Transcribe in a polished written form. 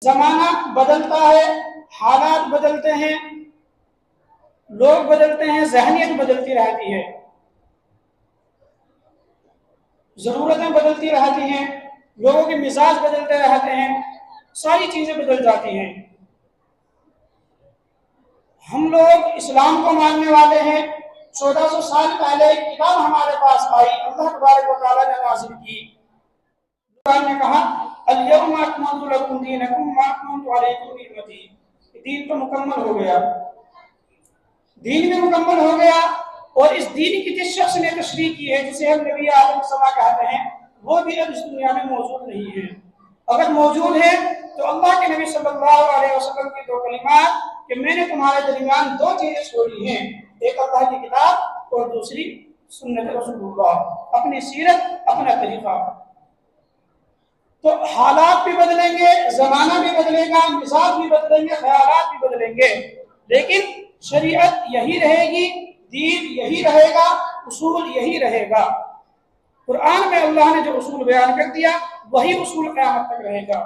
जमाना बदलता है, हालात बदलते हैं, लोग बदलते हैं, ज़हनियत बदलती रहती है, ज़रूरतें बदलती रहती हैं, लोगों के मिजाज बदलते रहते हैं, सारी चीज़ें बदल जाती हैं। हम लोग इस्लाम को मानने वाले हैं। 1400 साल पहले एक किताब हमारे पास आई, अल्लाह तबारक व तआला ने नाज़िल की। कुरान ने कहा अल-यौमा अकमलतु लकुम दीनकुम व अतममतु अलैकुम निअमती, दीन तो मुकम्मल हो गया, दीन भी मुकम्मल हो गया। और इस दीन की जिस शख्स ने तशरीह की है, जिसे हम नबी आलम सल्लल्लाहु अलैहि वसल्लम कहते हैं, वो भी अब इस दुनिया में मौजूद नहीं है। अगर मौजूद है तो अल्लाह के नबी सल्लल्लाहु अलैहि वसल्लम की दो कलिमात कि मैंने तुम्हारे दरमियान दो चीजें छोड़ी हैं, एक अल्लाह की किताब और दूसरी सुन्नत रसूलुल्लाह, अपनी सीरत, अपना तरीका। तो हालात भी बदलेंगे, जमाना भी बदलेगा, मिजाज भी बदलेंगे, ख्यालात भी बदलेंगे, लेकिन शरीयत यही रहेगी, दीन यही रहेगा, उसूल यही रहेगा। कुरान में अल्लाह ने जो उसूल बयान कर दिया वही उसूल क़यामत तक रहेगा।